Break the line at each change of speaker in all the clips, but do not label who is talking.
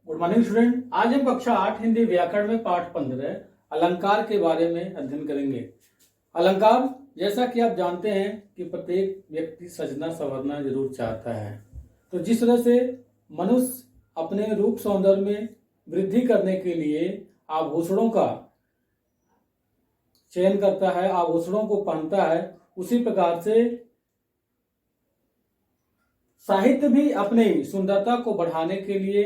Good morning student. आज हम कक्षा 8 हिंदी व्याकरण में पाठ 15 अलंकार के बारे में अध्ययन करेंगे। अलंकार, जैसा कि आप जानते हैं कि प्रत्येक व्यक्ति सजना संवरना जरूर चाहता है। तो जिस तरह से मनुष्य अपने रूप सौंदर्य में वृद्धि करने के लिए आभूषणों का चयन करता है, आभूषणों को पहनता है, उसी प्रकार से साहित्य भी अपनी सुंदरता को बढ़ाने के लिए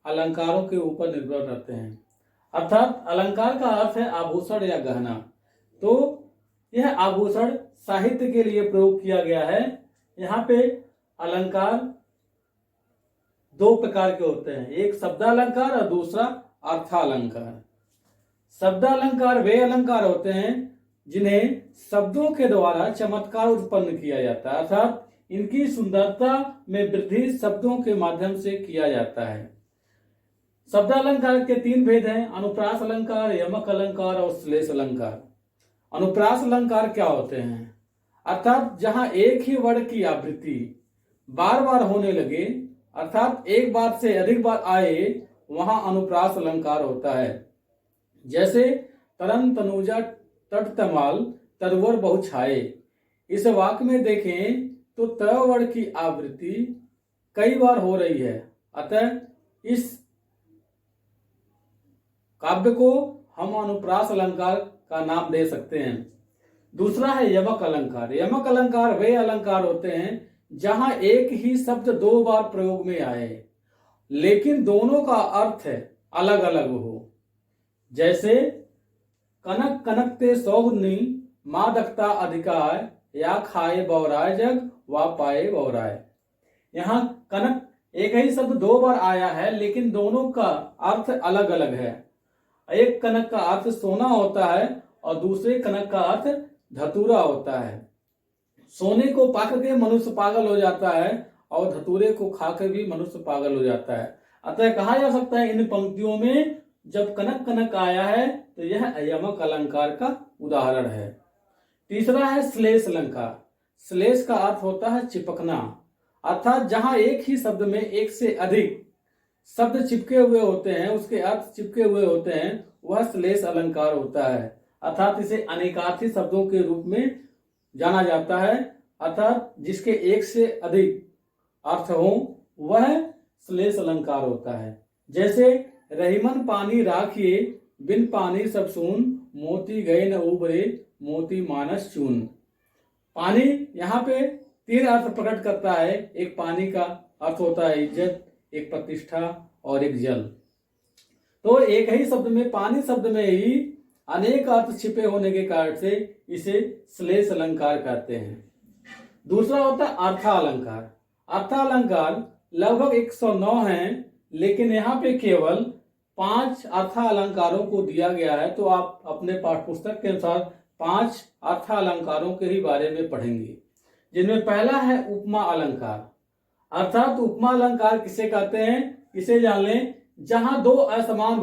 अलंकारों के ऊपर निर्भर रहते हैं। अर्थात अलंकार का अर्थ है आभूषण या गहना। तो यह आभूषण साहित्य के लिए प्रयोग किया गया है। यहाँ पे अलंकार दो प्रकार के होते हैं, एक शब्दालंकार और दूसरा अर्थालंकार। शब्दालंकार वे अलंकार होते हैं जिन्हें शब्दों के द्वारा चमत्कार उत्पन्न किया जाता है, अर्थात इनकी सुंदरता में वृद्धि शब्दों के माध्यम से किया जाता है। शब्दालंकार के तीन भेद हैं, अनुप्रास अलंकार, यमक अलंकार और श्लेष अलंकार। अनुप्रास अलंकार क्या होते हैं? अर्थात जहां एक ही वर्ण की आवृत्ति बार बार होने लगे, अर्थात एक बार से अधिक बार आए, वहां अनुप्रास अलंकार होता है। जैसे तरन तनुजा तट तमाल तरवर बहु छाए। इस वाक्य में देखें तो त वर्ण की आवृत्ति कई बार हो रही है, अतः इस काव्य को हम अनुप्रास अलंकार का नाम दे सकते हैं। दूसरा है यमक अलंकार। यमक अलंकार वे अलंकार होते हैं जहां एक ही शब्द दो बार प्रयोग में आए, लेकिन दोनों का अर्थ अलग अलग हो। जैसे कनक कनकते सौगुनी माँ दखता अधिकार, या खाए बौराय जग वा पाए बौराय। यहाँ कनक एक ही शब्द दो बार आया है, लेकिन दोनों का अर्थ अलग अलग है। एक कनक का अर्थ सोना होता है और दूसरे कनक का अर्थ धतूरा होता है। सोने को पाकर के मनुष्य पागल हो जाता है और धतूरे को खाकर भी मनुष्य पागल हो जाता है। अतः कहा जा सकता है इन पंक्तियों में जब कनक कनक आया है तो यह यमक अलंकार का उदाहरण है। तीसरा है श्लेष अलंकार। श्लेष का अर्थ होता है चिपकना, अर्थात जहां एक ही शब्द में एक से अधिक शब्द चिपके हुए होते हैं, उसके अर्थ चिपके हुए होते हैं, वह श्लेष अलंकार होता है। अर्थात इसे अनेकार्थी शब्दों के रूप में जाना जाता है, अर्थात जिसके एक से अधिक अर्थ हो वह श्लेष अलंकार होता है। जैसे रहीमन पानी राखिए, बिन पानी सब सून, मोती गए न उबरे, मोती मानस चून। पानी यहाँ पे तीन अर्थ प्रकट करता है। एक पानी का अर्थ होता है इज्जत, एक प्रतिष्ठा और एक जल। तो एक ही शब्द में, पानी शब्द में ही अनेक अर्थ छिपे होने के कारण से इसे श्लेष अलंकार कहते हैं। दूसरा होता है अर्थालंकार। अर्थालंकार लगभग 109 हैं, लेकिन यहाँ पे केवल 5 अर्थालंकारों को दिया गया है। तो आप अपने पाठ्यपुस्तक के अनुसार 5 अर्थालंकारों के ही बारे में पढ़ेंगे, जिनमें पहला है उपमा अलंकार। अर्थात उपमा अलंकार किसे कहते हैं, इसे जान लें। जहां दो असमान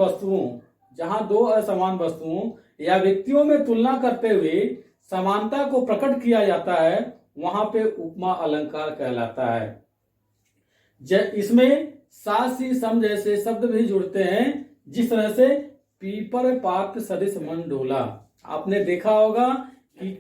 वस्तुओं या व्यक्तियों में तुलना करते हुए समानता को प्रकट किया जाता है, वहां पे उपमा अलंकार कहलाता है। इसमें सास सी सम जैसे शब्द भी जुड़ते हैं। जिस तरह से पीपर पात सदिश मन डोला। आपने देखा होगा कि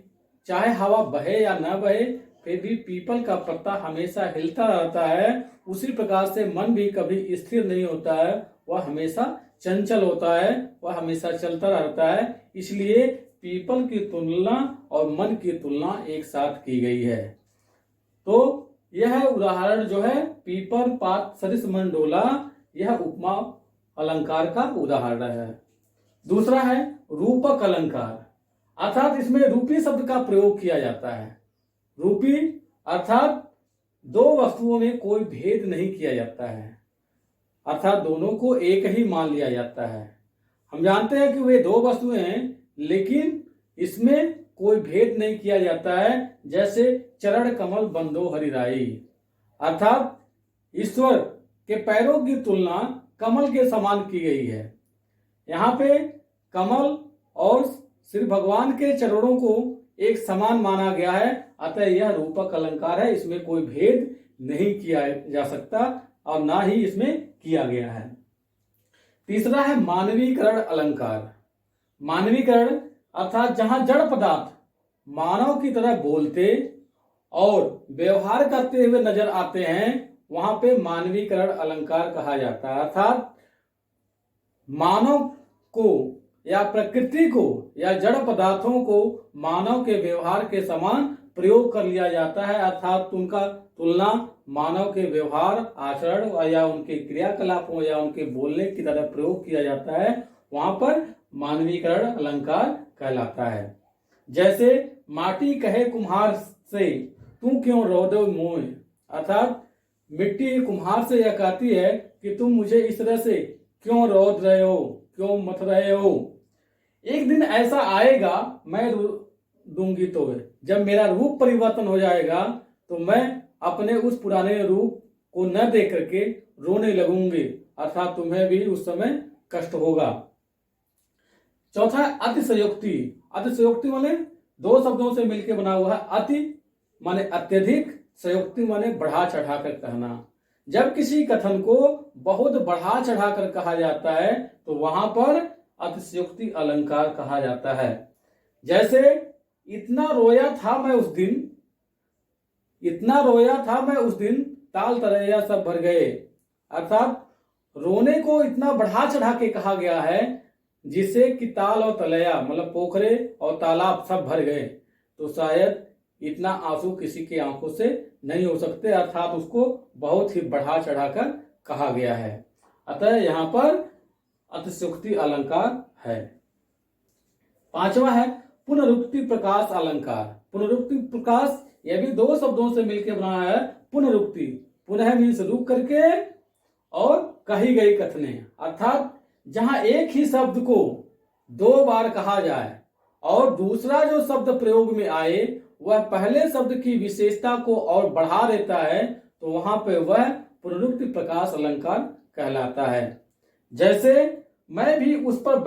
चाहे हवा बहे या न बहे, फिर भी पीपल का पत्ता हमेशा हिलता रहता है। उसी प्रकार से मन भी कभी स्थिर नहीं होता है, वह हमेशा चंचल होता है, वह हमेशा चलता रहता है। इसलिए पीपल की तुलना और मन की तुलना एक साथ की गई है। तो यह उदाहरण जो है पीपर पात सरिस मन डोला, यह उपमा अलंकार का उदाहरण है। दूसरा है रूपक अलंकार। अर्थात इसमें रूपी शब्द का प्रयोग किया जाता है। रूपी अर्थात दो वस्तुओं में कोई भेद नहीं किया जाता है, अर्थात दोनों को एक ही मान लिया जाता है। हम जानते हैं कि वे दो वस्तुएं हैं, लेकिन इसमें कोई भेद नहीं किया जाता है। जैसे चरण कमल बंदो हरिराई, अर्थात ईश्वर के पैरों की तुलना कमल के समान की गई है। यहाँ पे कमल और श्री भगवान के चरणों को एक समान माना गया है, अतः यह रूपक अलंकार है। इसमें कोई भेद नहीं किया जा सकता और ना ही इसमें किया गया है। तीसरा है मानवीकरण अलंकार। मानवीकरण अर्थात जहां जड़ पदार्थ मानव की तरह बोलते और व्यवहार करते हुए नजर आते हैं, वहां पे मानवीकरण अलंकार कहा जाता है। अर्थात मानव को या प्रकृति को या जड़ पदार्थों को मानव के व्यवहार के समान प्रयोग कर लिया जाता है। अर्थात उनका तुलना मानव के व्यवहार, आचरण या उनके क्रियाकलापों या उनके बोलने की तरह प्रयोग किया जाता है, वहां पर मानवीकरण अलंकार कहलाता है। जैसे माटी कहे कुम्हार से तू क्यों रोदे मोय, अर्थात मिट्टी कुम्हार से यह कहती है कि तुम मुझे इस तरह से क्यों रोद रहे हो, क्यों मत रहे हो। एक दिन ऐसा आएगा मैं दूंगी तो जब मेरा रूप परिवर्तन हो जाएगा तो मैं अपने उस पुराने रूप को न देख करके रोने लगूंगी, अर्थात तुम्हें भी उस समय कष्ट होगा। चौथा है अतिशयोक्ति। अतिशयोक्ति माने दो शब्दों से मिलकर बना हुआ है। अति माने अत्यधिक, सयोक्ति माने बढ़ा चढ़ाकर कहना। जब किसी कथन को बहुत बढ़ा चढ़ाकर कहा जाता है तो वहां पर अतिशयोक्ति अलंकार कहा जाता है। जैसे इतना रोया था मैं उस दिन, इतना रोया था मैं उस दिन, ताल तरैया सब भर गए। अर्थात रोने को इतना बढ़ा चढ़ा के कहा गया है जिससे कि ताल और तलैया मतलब पोखरे और तालाब सब भर गए। तो शायद इतना आंसू किसी की आंखों से नहीं हो सकते, अर्थात उसको बहुत ही बढ़ा चढ़ाकर कहा गया है। अतः यहाँ पर अतिशयोक्ति अलंकार है। पांचवा है पुनरुक्ति प्रकाश अलंकार। पुनरुक्ति प्रकाश यह भी दो शब्दों से मिलकर बना है। पुनरुक्ति, पुनः मीन्स रुक करके और कही गई कथने, अर्थात जहां एक ही शब्द को दो बार कहा जाए और दूसरा जो शब्द प्रयोग में आए वह पहले शब्द की विशेषता को और बढ़ा देता है, तो वहां पे वह पुनरुक्ति प्रकाश अलंकार कहलाता है। जैसे मैं भी उस पर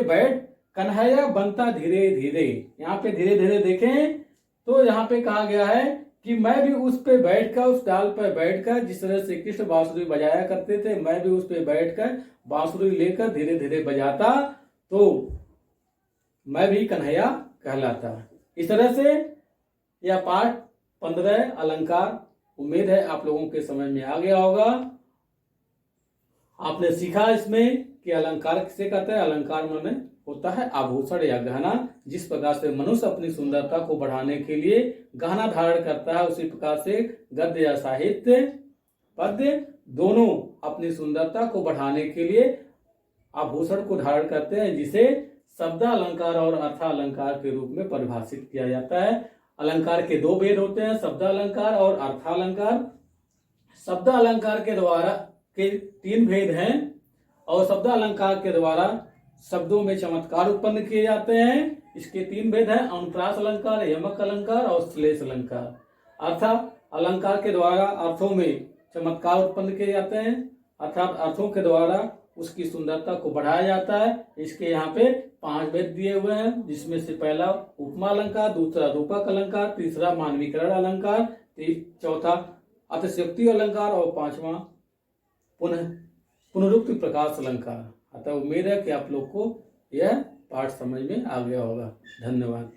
बैठ कन्हैया बनता धीरे धीरे। यहाँ पे धीरे धीरे देखें तो यहाँ पे कहा गया है कि मैं भी उस पे बैठकर, उस डाल पर बैठकर, जिस तरह से कृष्ण बांसुरी बजाया करते थे, मैं भी उस पे बैठकर बांसुरी लेकर धीरे धीरे बजाता तो मैं भी कन्हैया कहलाता। इस तरह से यह पाठ 15 अलंकार उम्मीद है आप लोगों के समझ में आ गया होगा। आपने सीखा इसमें कि अलंकार किसे कहते हैं। अलंकार माने होता है आभूषण या गहना। जिस प्रकार से मनुष्य अपनी सुंदरता को बढ़ाने के लिए गहना धारण करता है, उसी प्रकार से गद्य या साहित्य, पद्य दोनों अपनी सुंदरता को बढ़ाने के लिए आभूषण को धारण करते हैं, जिसे शब्दालंकार और अर्थालंकार के रूप में परिभाषित किया जाता है। अलंकार के दो भेद होते हैं, शब्दालंकार और अर्थालंकार। शब्दालंकार के द्वारा के 3 भेद हैं और शब्दालंकार के द्वारा शब्दों में चमत्कार उत्पन्न किए जाते हैं। इसके 3 भेद हैं, अनुप्रास अलंकार, यमक अलंकार और श्लेष अलंकार। अर्थात अलंकार के द्वारा अर्थों में चमत्कार उत्पन्न किए जाते हैं, अर्थात अर्थों के द्वारा उसकी सुंदरता को बढ़ाया जाता है। इसके यहाँ पे 5 भेद दिए हुए हैं, जिसमें से पहला उपमा अलंकार, दूसरा रूपक अलंकार, तीसरा मानवीकरण अलंकार, चौथा अतिशयोक्ति अलंकार और 5वां पुनरुक्ति प्रकाश अलंकार। अतः उम्मीद है कि आप लोग को यह पाठ समझ में आ गया होगा। धन्यवाद।